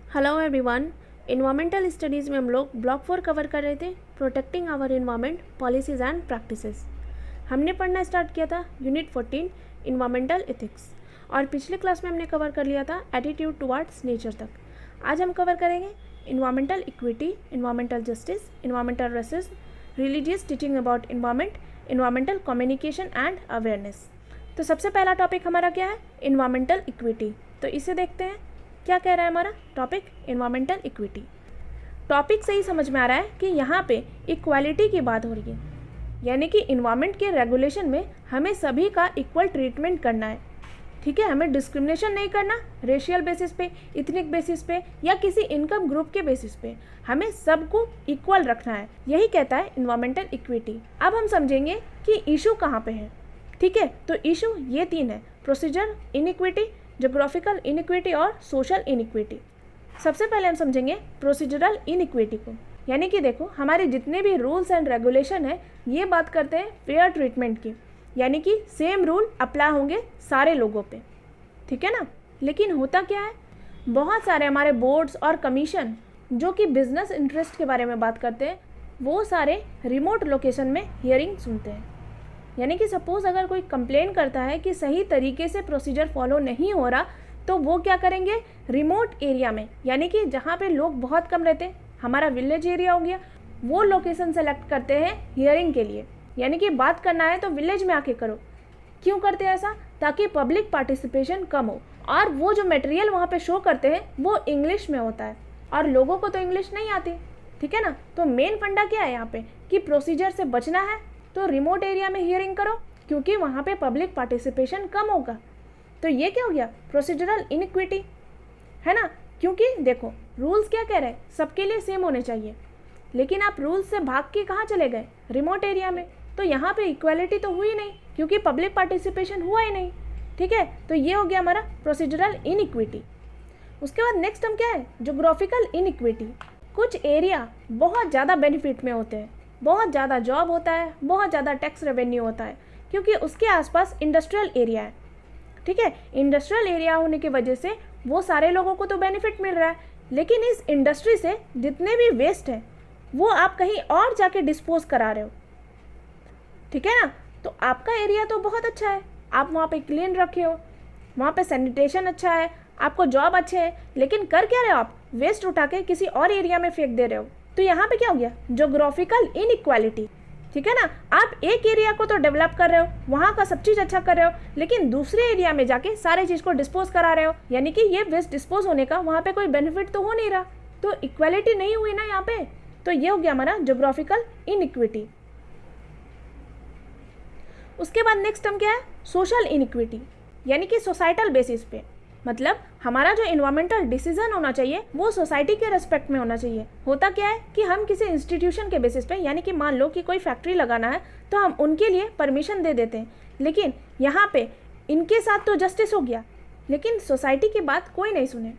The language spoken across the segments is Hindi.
Hello everyone. इन्वायरमेंटल स्टडीज़ में हम लोग ब्लॉक 4 कवर कर रहे थे, protecting our environment policies and practices. हमने पढ़ना स्टार्ट किया था यूनिट 14 इन्वायरमेंटल एथिक्स, और पिछले क्लास में हमने कवर कर लिया था एटीट्यूड टुवर्ड्स नेचर तक। आज हम कवर करेंगे environmental equity, environmental justice, environmental racism, religious teaching about environment, environmental communication and awareness. तो सबसे पहला टॉपिक हमारा क्या है? Environmental equity. तो इसे देखते हैं क्या कह रहा है हमारा टॉपिक, इन्वायरमेंटल इक्विटी। टॉपिक से ही समझ में आ रहा है कि यहाँ पे इक्वालिटी की बात हो रही है, यानी कि इन्वायरमेंट के रेगुलेशन में हमें सभी का इक्वल ट्रीटमेंट करना है। ठीक है, हमें डिस्क्रिमिनेशन नहीं करना रेशियल बेसिस पे, इथनिक बेसिस पे या किसी इनकम ग्रुप के बेसिस पे, हमें सबको इक्वल रखना है। यही कहता है इन्वायरमेंटल इक्विटी। अब हम समझेंगे कि इशू कहाँ पे है। ठीक है, तो इशू ये तीन है: प्रोसीजर इनइक्विटी, ज्योग्राफिकल इनइक्विटी और सोशल इनइक्विटी। सबसे पहले हम समझेंगे प्रोसीजरल इनइक्विटी को, यानी कि देखो हमारे जितने भी रूल्स एंड रेगुलेशन है ये बात करते हैं फेयर ट्रीटमेंट की, यानी कि सेम रूल अप्लाई होंगे सारे लोगों पे। ठीक है ना। लेकिन होता क्या है, बहुत सारे हमारे बोर्ड्स और कमीशन जो कि बिजनेस इंटरेस्ट के बारे में बात करते हैं, वो सारे रिमोट लोकेशन में हियरिंग सुनते हैं। यानी कि सपोज़ अगर कोई कंप्लेन करता है कि सही तरीके से प्रोसीजर फॉलो नहीं हो रहा, तो वो क्या करेंगे, रिमोट एरिया में, यानी कि जहाँ पे लोग बहुत कम रहते हैं, हमारा विलेज एरिया हो गया, वो लोकेशन सेलेक्ट करते हैं हियरिंग के लिए। यानी कि बात करना है तो विलेज में आके करो। क्यों करते हैं ऐसा? ताकि पब्लिक पार्टिसिपेशन कम हो, और वो जो मटेरियल वहाँ पे शो करते हैं वो इंग्लिश में होता है, और लोगों को तो इंग्लिश नहीं आती। ठीक है ना। तो मेन फंडा क्या है यहाँ पे कि प्रोसीजर से बचना है तो रिमोट एरिया में हियरिंग करो, क्योंकि वहाँ पे पब्लिक पार्टिसिपेशन कम होगा। तो ये क्या हो गया, प्रोसीजरल इनइक्विटी, है ना। क्योंकि देखो रूल्स क्या कह रहे हैं, सबके लिए सेम होने चाहिए, लेकिन आप रूल्स से भाग के कहाँ चले गए, रिमोट एरिया में। तो यहाँ पे इक्वालिटी तो हुई नहीं, क्योंकि पब्लिक पार्टिसिपेशन हुआ ही नहीं। ठीक है, तो ये हो गया हमारा प्रोसीजरल इनइक्विटी। उसके बाद नेक्स्ट हम क्या है, ज्योग्राफिकल इनइक्विटी। कुछ एरिया बहुत ज़्यादा बेनिफिट में होते हैं, बहुत ज़्यादा जॉब होता है, बहुत ज़्यादा टैक्स रेवेन्यू होता है, क्योंकि उसके आसपास इंडस्ट्रियल एरिया है। ठीक है, इंडस्ट्रियल एरिया होने की वजह से वो सारे लोगों को तो बेनिफिट मिल रहा है, लेकिन इस इंडस्ट्री से जितने भी वेस्ट है वो आप कहीं और जाके डिस्पोज करा रहे हो। ठीक है ना। तो आपका एरिया तो बहुत अच्छा है, आप वहाँ पे क्लीन रखे हो, वहाँ पे सैनिटेशन अच्छा है, आपको जॉब अच्छे है, लेकिन कर क्या रहे हो आप, वेस्ट उठा के किसी और एरिया में फेंक दे रहे हो। तो यहाँ पे क्या हो गया, ज्योग्राफिकल इनइक्वालिटी। ठीक है ना। आप एक एरिया को तो डेवलप कर रहे हो, वहाँ का सब चीज़ अच्छा कर रहे हो, लेकिन दूसरे एरिया में जाके सारे चीज़ को डिस्पोज करा रहे हो, यानी कि ये वेस्ट डिस्पोज होने का वहाँ पे कोई बेनिफिट तो हो नहीं रहा। तो इक्वालिटी नहीं हुई ना यहाँ पे। तो ये हो गया हमारा ज्योग्राफिकल इनइक्विटी। उसके बाद नेक्स्ट हम क्या है, सोशल इनइक्विटी, यानी कि सोसाइटल बेसिस पे। मतलब हमारा जो इन्वायरमेंटल डिसीजन होना चाहिए वो सोसाइटी के रेस्पेक्ट में होना चाहिए। होता क्या है कि हम किसी इंस्टीट्यूशन के बेसिस पे, यानी कि मान लो कि कोई फैक्ट्री लगाना है तो हम उनके लिए परमिशन दे देते हैं, लेकिन यहाँ पे इनके साथ तो जस्टिस हो गया, लेकिन सोसाइटी की बात कोई नहीं सुने।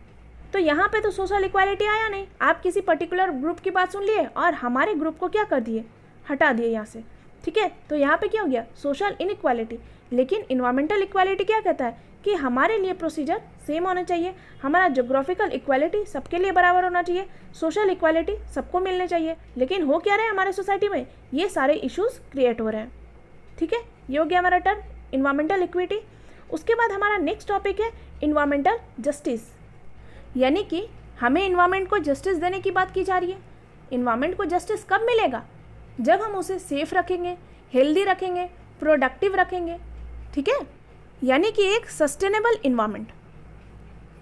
तो यहाँ पे तो सोशल इक्वालिटी आया नहीं। आप किसी पर्टिकुलर ग्रुप की बात सुन लिए और हमारे ग्रुप को क्या कर दिए, हटा दिए यहाँ से। ठीक है, तो यहाँ पे क्या हो गया, सोशल इनइक्वालिटी। लेकिन इन्वायरमेंटल इक्वालिटी क्या कहता है कि हमारे लिए प्रोसीजर सेम होना चाहिए, हमारा ज्योग्राफिकल इक्वालिटी सबके लिए बराबर होना चाहिए, सोशल इक्वालिटी सबको मिलने चाहिए। लेकिन हो क्या रहा है हमारे सोसाइटी में, ये सारे इश्यूज क्रिएट हो रहे हैं। ठीक है, ये हो गया हमारा टर्म इन्वायरमेंटल इक्विटी। उसके बाद हमारा नेक्स्ट टॉपिक है इन्वायरमेंटल जस्टिस, यानी कि हमें इन्वायरमेंट को जस्टिस देने की बात की जा रही है। इन्वायरमेंट को जस्टिस कब मिलेगा, जब हम उसे सेफ रखेंगे, हेल्दी रखेंगे, प्रोडक्टिव रखेंगे। ठीक है, यानी कि एक सस्टेनेबल इन्वायरमेंट।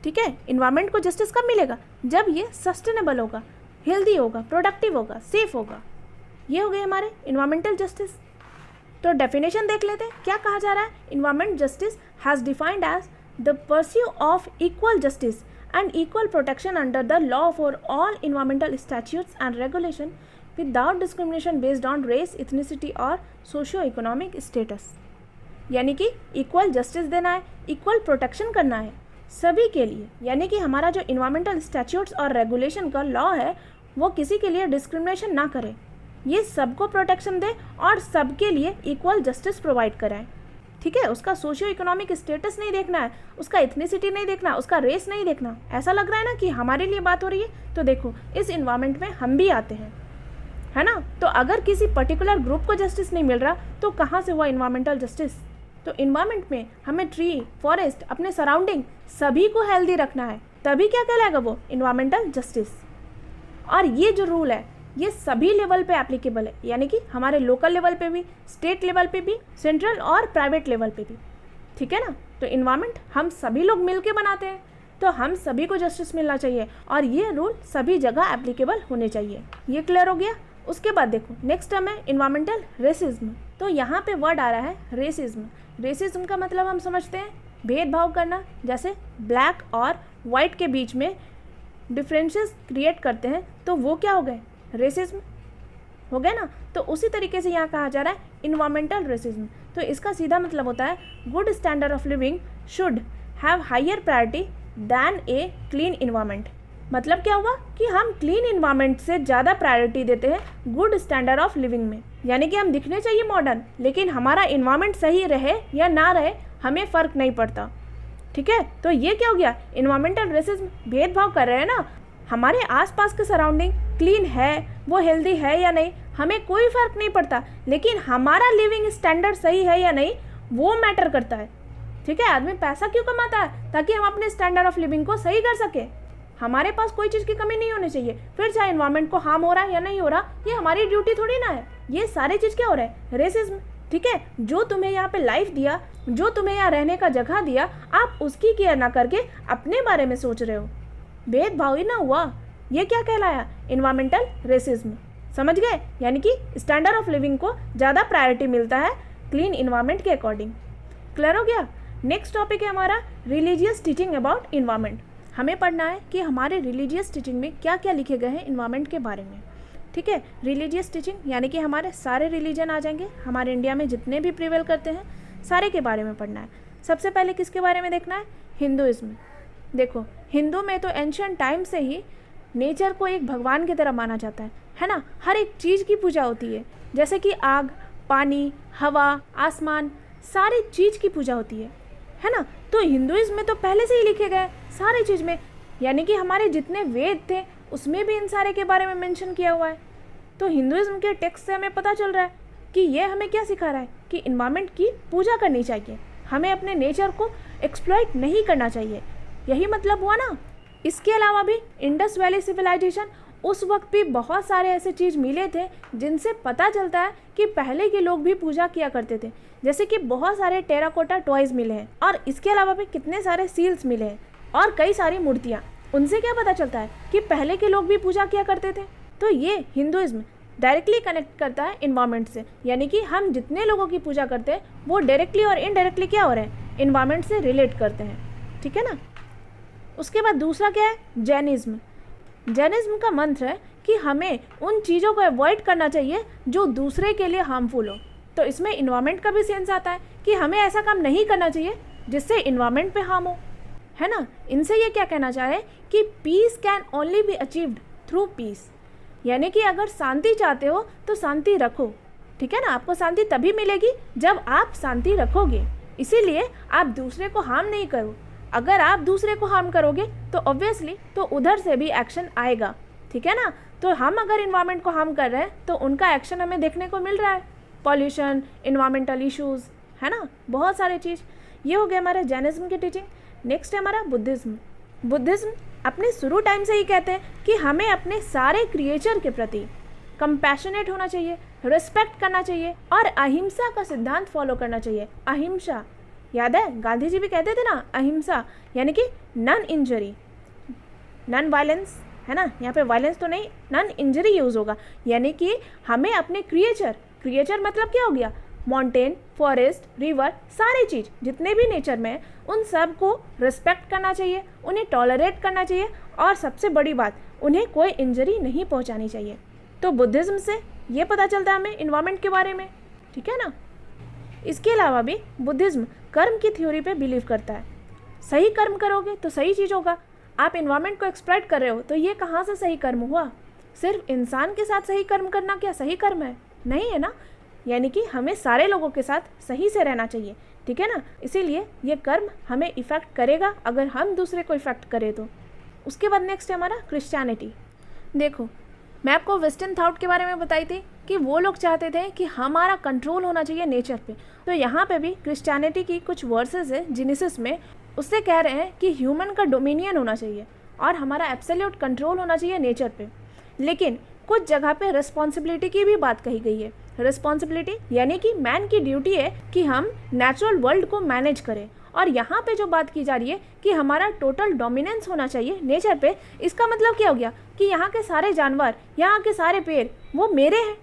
ठीक है, इन्वायरमेंट को जस्टिस कब मिलेगा, जब ये सस्टेनेबल होगा, हेल्दी होगा, प्रोडक्टिव होगा, सेफ होगा। ये हो गए हमारे इन्वायरमेंटल जस्टिस। तो डेफिनेशन देख लेते हैं क्या कहा जा रहा है। Environment justice has defined as the pursue of equal justice and equal protection under the law for all environmental statutes and regulation without discrimination based on race, ethnicity और सोशियो इकोनॉमिक स्टेटस। यानी कि इक्वल जस्टिस देना है, इक्वल प्रोटेक्शन करना है सभी के लिए, यानी कि हमारा जो इन्वायरमेंटल स्टैट्यूट्स और रेगुलेशन का लॉ है वो किसी के लिए डिस्क्रिमिनेशन ना करे, ये सबको प्रोटेक्शन दे और सबके लिए इक्वल जस्टिस प्रोवाइड कराए। ठीक है, उसका सोशियो इकोनॉमिक स्टेटस नहीं देखना है, उसका इथनिसिटी नहीं देखना, उसका रेस नहीं देखना। ऐसा लग रहा है ना कि हमारे लिए बात हो रही है, तो देखो इस इन्वायरमेंट में हम भी आते हैं, है ना। तो अगर किसी पर्टिकुलर ग्रुप को जस्टिस नहीं मिल रहा तो कहाँ से हुआ इन्वायरमेंटल जस्टिस। तो इन्वायरमेंट में हमें ट्री, फॉरेस्ट, अपने सराउंडिंग सभी को हेल्दी रखना है, तभी क्या कहलाएगा वो इन्वायरमेंटल जस्टिस। और ये जो रूल है ये सभी लेवल पे एप्लीकेबल है, यानी कि हमारे लोकल लेवल पे भी, स्टेट लेवल पे भी, सेंट्रल और प्राइवेट लेवल पे भी, ठीक है ना। तो इन्वायरमेंट हम सभी लोग मिलके बनाते हैं, तो हम सभी को जस्टिस मिलना चाहिए और ये रूल सभी जगह एप्लीकेबल होने चाहिए। ये क्लियर हो गया। उसके बाद देखो नेक्स्ट टर्म है इन्वायरमेंटल रेसिज्म। तो यहाँ पे वर्ड आ रहा है रेसिज्म। रेसिज्म का मतलब हम समझते हैं भेदभाव करना, जैसे ब्लैक और वाइट के बीच में डिफरेंसेस क्रिएट करते हैं, तो वो क्या हो गए, रेसिज्म हो गया ना। तो उसी तरीके से यहाँ कहा जा रहा है इन्वायरमेंटल रेसिज्म। तो इसका सीधा मतलब होता है good standard of living should have higher priority than a clean environment. मतलब क्या हुआ कि हम क्लीन इन्वायरमेंट से ज़्यादा प्रायोरिटी देते हैं गुड स्टैंडर्ड ऑफ लिविंग में, यानी कि हम दिखने चाहिए मॉडर्न, लेकिन हमारा इन्वायरमेंट सही रहे या ना रहे हमें फ़र्क नहीं पड़ता, ठीक है। तो ये क्या हो गया, इन्वायरमेंटल रेसिज्म। भेदभाव कर रहे हैं ना, हमारे आसपास के सराउंडिंग क्लीन है, वो हेल्दी है या नहीं, हमें कोई फ़र्क नहीं पड़ता, लेकिन हमारा लिविंग स्टैंडर्ड सही है या नहीं वो मैटर करता है, ठीक है। आदमी पैसा क्यों कमाता है, ताकि हम अपने स्टैंडर्ड ऑफ लिविंग को सही कर सके। हमारे पास कोई चीज़ की कमी नहीं होनी चाहिए, फिर चाहे इन्वायरमेंट को हार्म हो रहा है या नहीं हो रहा, ये हमारी ड्यूटी थोड़ी ना है। ये सारी चीज़ क्या हो रहा है, रेसिज्म, ठीक है। जो तुम्हें यहाँ पे लाइफ दिया, जो तुम्हें यहाँ रहने का जगह दिया, आप उसकी केयर ना करके अपने बारे में सोच रहे हो, भेदभाव ही ना हुआ। ये क्या कहलाया, इन्वायरमेंटल रेसिज्म। समझ गए, यानी कि स्टैंडर्ड ऑफ लिविंग को ज़्यादा प्रायोरिटी मिलता है क्लीन इन्वायरमेंट के अकॉर्डिंग। क्लियर हो गया। नेक्स्ट टॉपिक है हमारा रिलीजियस टीचिंग अबाउट इन्वायरमेंट। हमें पढ़ना है कि हमारे रिलीजियस टीचिंग में क्या क्या लिखे गए हैं इन्वायरमेंट के बारे में, ठीक है। रिलीजियस टीचिंग यानी कि हमारे सारे रिलीजन आ जाएंगे, हमारे इंडिया में जितने भी प्रिवेल करते हैं सारे के बारे में पढ़ना है। सबसे पहले किसके बारे में देखना है, हिंदुइज्म। देखो हिंदू में तो एंशियंट टाइम से ही नेचर को एक भगवान की तरह माना जाता है ना। हर एक चीज़ की पूजा होती है, जैसे कि आग, पानी, हवा, आसमान, सारी चीज़ की पूजा होती है ना। तो हिंदुइज्म में तो पहले से ही लिखे गए सारी चीज़ में, यानी कि हमारे जितने वेद थे उसमें भी इन सारे के बारे में मेंशन किया हुआ है। तो हिंदुइज्म के टेक्स्ट से हमें पता चल रहा है कि ये हमें क्या सिखा रहा है कि इन्वायरमेंट की पूजा करनी चाहिए, हमें अपने नेचर को एक्सप्लॉइट नहीं करना चाहिए। यही मतलब हुआ ना। इसके अलावा भी इंडस वैली सिविलाइजेशन, उस वक्त भी बहुत सारे ऐसे चीज़ मिले थे जिनसे पता चलता है कि पहले के लोग भी पूजा किया करते थे। जैसे कि बहुत सारे टेराकोटा टॉयज़ मिले हैं और इसके अलावा भी कितने सारे सील्स मिले हैं और कई सारी मूर्तियाँ। उनसे क्या पता चलता है कि पहले के लोग भी पूजा किया करते थे। तो ये हिंदुइज्म डायरेक्टली कनेक्ट करता है इन्वायरमेंट से, यानी कि हम जितने लोगों की पूजा करते हैं वो डायरेक्टली और इनडायरेक्टली क्या हो रहे हैं, इन्वायरमेंट से रिलेट करते हैं, ठीक है ना। उसके बाद दूसरा क्या है, जैनिज्म। जैनिज्म का मंत्र है कि हमें उन चीज़ों को अवॉइड करना चाहिए जो दूसरे के लिए हार्मफुल हो। तो इसमें इन्वायरमेंट का भी सेंस आता है कि हमें ऐसा काम नहीं करना चाहिए जिससे इन्वायरमेंट पे हार्म हो, है ना। इनसे ये क्या कहना चाह रहे हैं कि peace can only be achieved through peace, यानी कि अगर शांति चाहते हो तो शांति रखो, ठीक है ना। आपको शांति तभी मिलेगी जब आप शांति रखोगे, इसीलिए आप दूसरे को हार्म नहीं करो। अगर आप दूसरे को हार्म करोगे तो ऑब्वियसली तो उधर से भी एक्शन आएगा, ठीक है ना। तो हम अगर इन्वायरमेंट को हार्म कर रहे हैं तो उनका एक्शन हमें देखने को मिल रहा है, पॉल्यूशन, इन्वायरमेंटल इश्यूज़, है ना, बहुत सारे चीज़। ये हो गया हमारे जैनिज्म की टीचिंग। नेक्स्ट है हमारा बुद्धिज्म। बुद्धिज्म अपने शुरू टाइम से ही कहते हैं कि हमें अपने सारे क्रिएचर के प्रति कंपैशनेट होना चाहिए, रिस्पेक्ट करना चाहिए और अहिंसा का सिद्धांत फॉलो करना चाहिए। अहिंसा, याद है गांधी जी भी कहते थे ना, अहिंसा यानी कि नन इंजरी, नन वायलेंस, है ना। यहाँ पे वायलेंस तो नहीं, नन इंजरी यूज़ होगा, यानी कि हमें अपने क्रिएचर मतलब क्या हो गया, माउंटेन, फॉरेस्ट, रिवर, सारी चीज़ जितने भी नेचर में है उन सब को रिस्पेक्ट करना चाहिए, उन्हें टॉलरेट करना चाहिए और सबसे बड़ी बात, उन्हें कोई इंजरी नहीं पहुंचानी चाहिए। तो बुद्धिज़्म से ये पता चलता है हमें इन्वायरमेंट के बारे में, ठीक है ना। इसके अलावा भी बुद्धिज़्म कर्म की थ्योरी पे बिलीव करता है। सही कर्म करोगे तो सही चीज़ होगा। आप इन्वायरमेंट को एक्सप्लॉइट कर रहे हो तो ये कहाँ से सही कर्म हुआ। सिर्फ इंसान के साथ सही कर्म करना क्या सही कर्म है, नहीं है ना। यानी कि हमें सारे लोगों के साथ सही से रहना चाहिए, ठीक है ना। इसीलिए ये कर्म हमें इफ़ेक्ट करेगा अगर हम दूसरे को इफ़ेक्ट करें तो। उसके बाद नेक्स्ट है हमारा क्रिश्चियनिटी। देखो, मैं आपको वेस्टर्न थॉट के बारे में बताई थी कि वो लोग चाहते थे कि हमारा कंट्रोल होना चाहिए नेचर पे। तो यहाँ पे भी क्रिश्चियनिटी की कुछ वर्सेस है जेनेसिस में, उससे कह रहे हैं कि ह्यूमन का डोमिनियन होना चाहिए और हमारा एब्सोल्यूट कंट्रोल होना चाहिए नेचर पे। लेकिन कुछ जगह पे रिस्पॉन्सिबिलिटी की भी बात कही गई है। रिस्पॉन्सिबिलिटी यानी कि मैन की ड्यूटी है कि हम नेचुरल वर्ल्ड को मैनेज करें। और यहाँ पे जो बात की जा रही है कि हमारा टोटल डोमिनेंस होना चाहिए नेचर पे, इसका मतलब क्या हो गया कि यहाँ के सारे जानवर, यहाँ के सारे पेड़ वो मेरे हैं,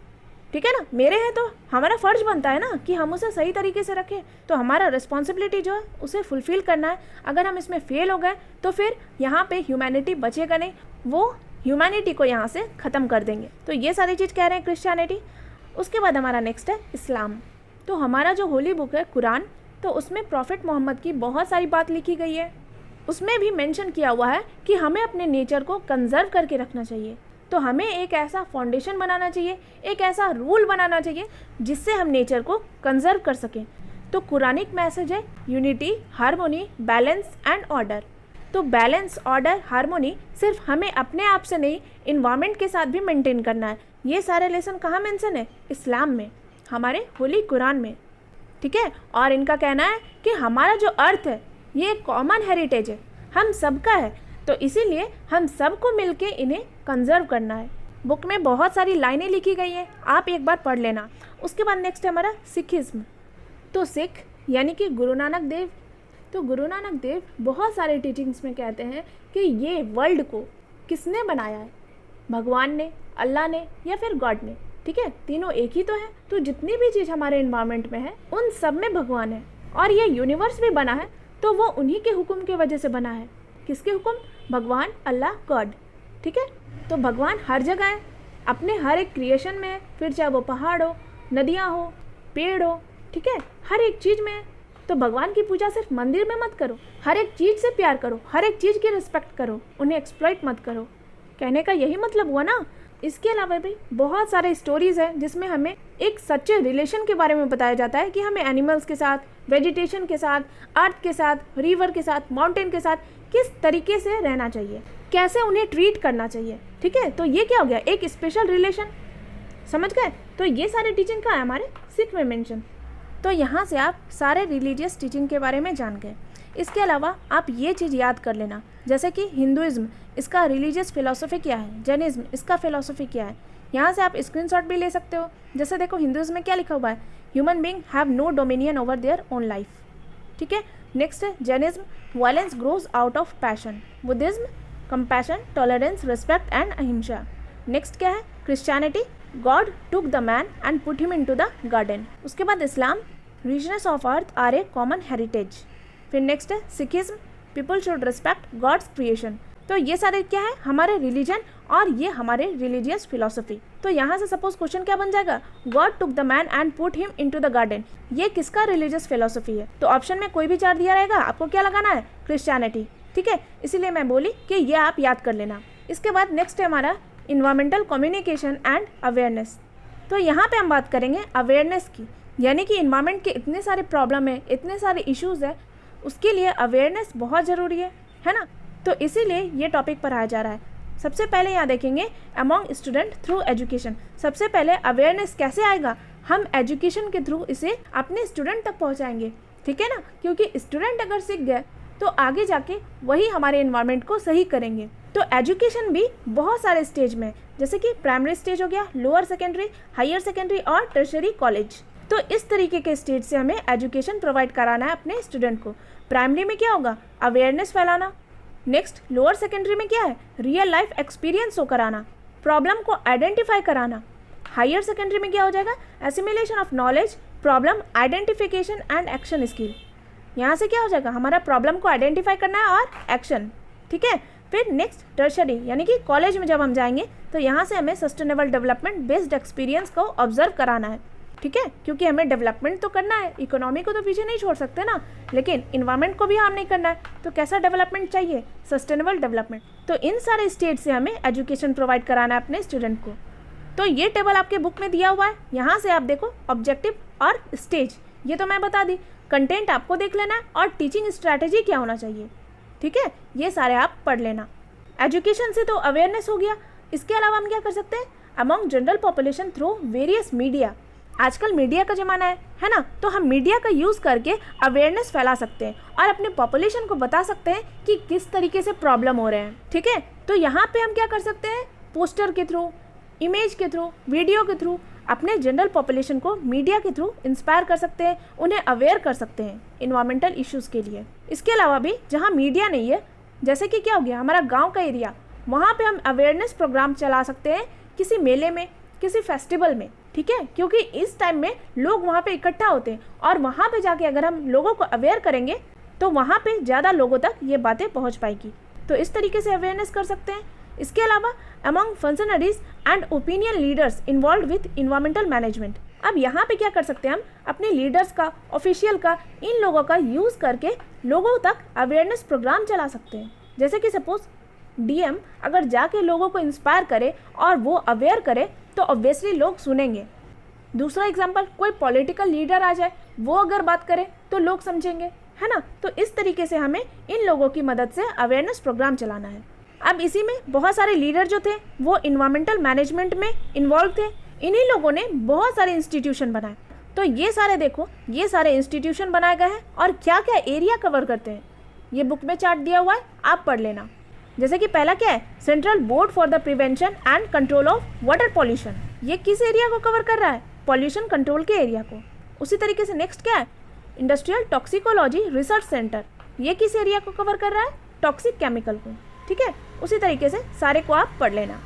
ठीक है ना, मेरे हैं। तो हमारा फ़र्ज़ बनता है ना कि हम उसे सही तरीके से रखें। तो हमारा रिस्पॉन्सिबिलिटी जो है उसे फुलफ़िल करना है। अगर हम इसमें फेल हो गए तो फिर यहाँ पे ह्यूमैनिटी बचेगा नहीं, वो ह्यूमैनिटी को यहाँ से ख़त्म कर देंगे। तो ये सारी चीज़ कह रहे हैं क्रिश्चियनिटी। उसके बाद हमारा नेक्स्ट है इस्लाम। तो हमारा जो होली बुक है कुरान, तो उसमें प्रॉफिट मोहम्मद की बहुत सारी बात लिखी गई है। उसमें भी मेंशन किया हुआ है कि हमें अपने नेचर को कंजर्व करके रखना चाहिए। तो हमें एक ऐसा फाउंडेशन बनाना चाहिए, एक ऐसा रूल बनाना चाहिए जिससे हम नेचर को कंजर्व कर सकें। तो कुरानिक मैसेज है unity, harmony, balance and order. तो बैलेंस, ऑर्डर, हार्मोनी सिर्फ हमें अपने आप से नहीं, इन्वायरमेंट के साथ भी मेंटेन करना है। ये सारे लेसन कहाँ मेंशन है? इस्लाम में, हमारे होली कुरान में, ठीक है। और इनका कहना है कि हमारा जो अर्थ है ये एक कॉमन हेरिटेज है, हम सबका है। तो इसीलिए हम सबको मिलके इन्हें कंजर्व करना है। बुक में बहुत सारी लाइनें लिखी गई हैं, आप एक बार पढ़ लेना। उसके बाद नेक्स्ट है हमारा सिखिज्म। तो सिख यानी कि गुरु नानक देव। तो गुरु नानक देव बहुत सारे टीचिंग्स में कहते हैं कि ये वर्ल्ड को किसने बनाया है? भगवान ने, अल्लाह ने या फिर गॉड ने, ठीक है। तीनों एक ही तो है। तो जितनी भी चीज़ हमारे इन्वायरमेंट में है उन सब में भगवान है। और ये यूनिवर्स भी बना है तो वो उन्हीं के हुक्म की वजह से बना है। किसके हुक्म? भगवान, अल्लाह, गॉड, ठीक है। तो भगवान हर जगह है, अपने हर एक क्रिएशन में है, फिर चाहे वो पहाड़ हो, नदियाँ हो, पेड़ हो, ठीक है, हर एक चीज़ में है। तो भगवान की पूजा सिर्फ मंदिर में मत करो, हर एक चीज़ से प्यार करो, हर एक चीज़ की रिस्पेक्ट करो, उन्हें एक्सप्लॉइट मत करो। कहने का यही मतलब हुआ ना। इसके अलावा भी बहुत सारे स्टोरीज़ हैं जिसमें हमें एक सच्चे रिलेशन के बारे में बताया जाता है कि हमें एनिमल्स के साथ, वेजिटेशन के साथ, अर्थ के साथ, रिवर के साथ, माउंटेन के साथ किस तरीके से रहना चाहिए, कैसे उन्हें ट्रीट करना चाहिए, ठीक है। तो ये क्या हो गया? एक स्पेशल रिलेशन, समझ गए। तो ये सारे टीचिंग का है हमारे सिख में मेंशन। तो यहाँ से आप सारे रिलीजियस टीचिंग के बारे में जान गए। इसके अलावा आप ये चीज़ याद कर लेना, जैसे कि हिंदुइज्म, इसका रिलीजियस फिलॉसफी क्या है, जैनिज्म, इसका फिलॉसफी क्या है। यहाँ से आप स्क्रीनशॉट भी ले सकते हो। जैसे देखो हिंदुइज्म में क्या लिखा हुआ है, human being have no dominion over their own life, ठीक है। नेक्स्ट है Jainism, violence grows out of passion. Buddhism, compassion, tolerance, respect and ahimsa. Next क्या है? Christianity, God took the man and put him into the garden. उसके बाद Islam, regions of earth are a common heritage. फिर नेक्स्ट है Sikhism, people should respect God's creation. तो ये सारे क्या है? हमारे रिलीजन और ये हमारे रिलीजियस फिलॉसफी। तो यहाँ से सपोज क्वेश्चन क्या बन जाएगा? God took the man and put him into the garden, ये किसका रिलीजियस फिलॉसफी है? तो ऑप्शन में कोई भी चार दिया रहेगा, आपको क्या लगाना है? क्रिश्चियनिटी, ठीक है। इसीलिए मैं बोली कि ये आप याद कर लेना। इसके बाद नेक्स्ट है हमारा इन्वायरमेंटल कम्युनिकेशन एंड अवेयरनेस। तो यहाँ पे हम बात करेंगे अवेयरनेस की, यानी कि इन्वायरमेंट के इतने सारे प्रॉब्लम है, इतने सारे इश्यूज़ है, उसके लिए अवेयरनेस बहुत ज़रूरी है ना। तो इसीलिए ये टॉपिक पढ़ाया जा रहा है। सबसे पहले यहाँ देखेंगे अमॉन्ग स्टूडेंट थ्रू एजुकेशन। सबसे पहले अवेयरनेस कैसे आएगा? हम एजुकेशन के थ्रू इसे अपने स्टूडेंट तक पहुँचाएंगे, ठीक है ना। क्योंकि स्टूडेंट अगर सीख गए तो आगे जाके वही हमारे इन्वायरमेंट को सही करेंगे। तो एजुकेशन भी बहुत सारे स्टेज में, जैसे कि प्राइमरी स्टेज हो गया, लोअर सेकेंडरी, हायर सेकेंडरी और टर्शरी कॉलेज। तो इस तरीके के स्टेज से हमें एजुकेशन प्रोवाइड कराना है अपने स्टूडेंट को। प्राइमरी में क्या होगा? अवेयरनेस फैलाना। नेक्स्ट लोअर सेकेंडरी में क्या है? रियल लाइफ एक्सपीरियंस शो कराना, प्रॉब्लम को आइडेंटिफाई कराना। हायर सेकेंडरी में क्या हो जाएगा? Assimilation of knowledge, problem identification and action skill. यहाँ से क्या हो जाएगा? हमारा प्रॉब्लम को आइडेंटिफाई करना है और एक्शन, ठीक है। फिर नेक्स्ट टर्शरी यानी कि कॉलेज में जब हम जाएंगे तो यहाँ से हमें सस्टेनेबल डेवलपमेंट बेस्ड एक्सपीरियंस को ऑब्जर्व कराना है, ठीक है। क्योंकि हमें डेवलपमेंट तो करना है, इकोनॉमी को तो पीछे नहीं छोड़ सकते ना, लेकिन इन्वायरमेंट को भी हार्म नहीं करना है। तो कैसा डेवलपमेंट चाहिए? Sustainable development. तो इन सारे स्टेज से हमें एजुकेशन प्रोवाइड कराना है अपने स्टूडेंट को। तो ये टेबल आपके बुक में दिया हुआ है, यहाँ से आप देखो ऑब्जेक्टिव और स्टेज, ये तो मैं बता दी। कंटेंट आपको देख लेना है और टीचिंग स्ट्रैटेजी क्या होना चाहिए, ठीक है, ये सारे आप पढ़ लेना। एजुकेशन से तो अवेयरनेस हो गया, इसके अलावा हम क्या कर सकते हैं, among general population through various media. आजकल मीडिया का ज़माना है ना, तो हम मीडिया का यूज़ करके अवेयरनेस फैला सकते हैं और अपने पॉपुलेशन को बता सकते हैं कि किस तरीके से प्रॉब्लम हो रहे हैं, ठीक है। तो यहाँ पे हम क्या कर सकते हैं, पोस्टर के थ्रू, इमेज के थ्रू, वीडियो के थ्रू अपने जनरल पॉपुलेशन को मीडिया के थ्रू इंस्पायर कर सकते हैं, उन्हें अवेयर कर सकते हैं इन्वायरमेंटल इश्यूज़ के लिए। इसके अलावा भी जहाँ मीडिया नहीं है, जैसे कि क्या हो गया हमारा गाँव का एरिया, वहाँ पर हम अवेयरनेस प्रोग्राम चला सकते हैं किसी मेले में, किसी फेस्टिवल में, ठीक है, क्योंकि इस टाइम में लोग वहाँ पे इकट्ठा होते हैं और वहाँ पे जाके अगर हम लोगों को अवेयर करेंगे तो वहाँ पे ज़्यादा लोगों तक ये बातें पहुँच पाएगी। तो इस तरीके से अवेयरनेस कर सकते हैं। इसके अलावा among functionaries and opinion leaders involve with environmental management. अब यहाँ पे क्या कर सकते हैं, हम अपने लीडर्स का, ऑफिशियल का, इन लोगों का यूज़ करके लोगों तक अवेयरनेस प्रोग्राम चला सकते हैं। जैसे कि सपोज डीएम अगर जाके लोगों को इंस्पायर करे और वो अवेयर करे तो ऑब्वियसली लोग सुनेंगे। दूसरा एग्जांपल, कोई पॉलिटिकल लीडर आ जाए, वो अगर बात करे तो लोग समझेंगे, है ना। तो इस तरीके से हमें इन लोगों की मदद से अवेयरनेस प्रोग्राम चलाना है। अब इसी में बहुत सारे लीडर जो थे वो इन्वायरमेंटल मैनेजमेंट में इन्वॉल्व थे। इन्हीं लोगों ने बहुत सारे इंस्टीट्यूशन बनाए। तो ये सारे देखो, ये सारे इंस्टीट्यूशन बनाए गए हैं और क्या क्या एरिया कवर करते हैं ये बुक में चार्ट दिया हुआ है, आप पढ़ लेना। जैसे कि पहला क्या है, central board for the prevention and control of water pollution. ये किस एरिया को कवर कर रहा है, पॉल्यूशन कंट्रोल के एरिया को। उसी तरीके से नेक्स्ट क्या है, इंडस्ट्रियल टॉक्सिकोलॉजी रिसर्च सेंटर। ये किस एरिया को कवर कर रहा है, टॉक्सिक केमिकल को, ठीक है। उसी तरीके से सारे को आप पढ़ लेना,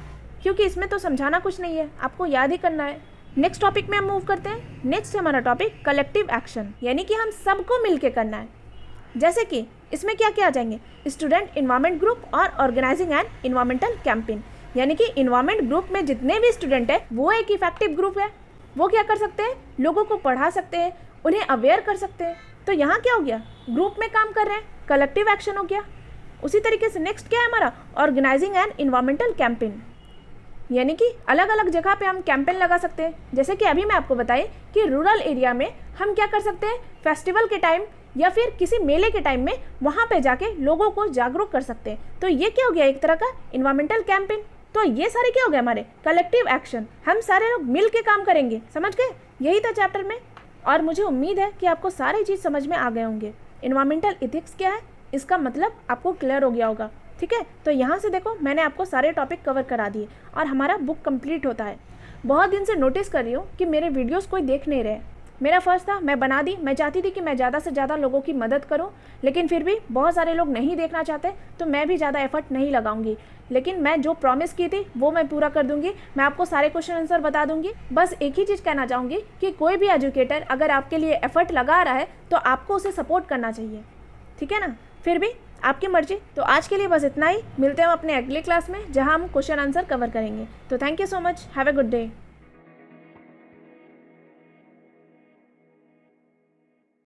क्योंकि इसमें तो समझाना कुछ नहीं है, आपको याद ही करना है। नेक्स्ट टॉपिक में हम मूव करते हैं। नेक्स्ट है हमारा टॉपिक कलेक्टिव एक्शन, यानी कि हम सबको मिलके करना है। जैसे कि इसमें क्या क्या आ जाएंगे, स्टूडेंट इन्वायरमेंट ग्रुप और ऑर्गेनाइजिंग एन इन्वायरमेंटल कैंपेन। यानी कि इन्वायरमेंट ग्रुप में जितने भी स्टूडेंट है वो एक इफेक्टिव ग्रुप है। वो क्या कर सकते हैं, लोगों को पढ़ा सकते हैं, उन्हें अवेयर कर सकते हैं। तो यहाँ क्या हो गया, ग्रुप में काम कर रहे हैं, कलेक्टिव एक्शन हो गया। उसी तरीके से नेक्स्ट क्या है हमारा, ऑर्गेनाइजिंग एन इन्वायरमेंटल कैंपेन, यानी कि अलग अलग जगह पे हम कैंपेन लगा सकते हैं। जैसे कि अभी मैं आपको बताई कि रूरल एरिया में हम क्या कर सकते हैं, फेस्टिवल के टाइम या फिर किसी मेले के टाइम में वहाँ पे जाके लोगों को जागरूक कर सकते हैं। तो ये क्या हो गया, एक तरह का इन्वायरमेंटल कैंपेन। तो ये सारे क्या हो गए हमारे कलेक्टिव एक्शन, हम सारे लोग मिल के काम करेंगे, समझ गए, यही था चैप्टर में। और मुझे उम्मीद है कि आपको सारी चीज़ समझ में आ गए होंगे। इन्वायरमेंटल इथिक्स क्या है, इसका मतलब आपको क्लियर हो गया होगा, ठीक है। तो यहाँ से देखो मैंने आपको सारे टॉपिक कवर करा दिए और हमारा बुक कंप्लीट होता है। बहुत दिन से नोटिस कर रही हूँ कि मेरे वीडियोस कोई देख नहीं रहे। मेरा फर्ज था, मैं बना दी, मैं चाहती थी कि मैं ज़्यादा से ज़्यादा लोगों की मदद करूं, लेकिन फिर भी बहुत सारे लोग नहीं देखना चाहते, तो मैं भी ज़्यादा एफर्ट नहीं लगाऊंगी। लेकिन मैं जो प्रॉमिस की थी वो मैं पूरा कर दूंगी। मैं आपको सारे क्वेश्चन आंसर बता दूंगी। बस एक ही चीज़ कहना चाहूँगी कि कोई भी एजुकेटर अगर आपके लिए एफर्ट लगा रहा है तो आपको उसे सपोर्ट करना चाहिए, ठीक है ना। फिर भी आपकी मर्जी। तो आज के लिए बस इतना ही, मिलते हैं हम अपने अगले क्लास में जहाँ हम क्वेश्चन आंसर कवर करेंगे। तो thank you so much, have a good day.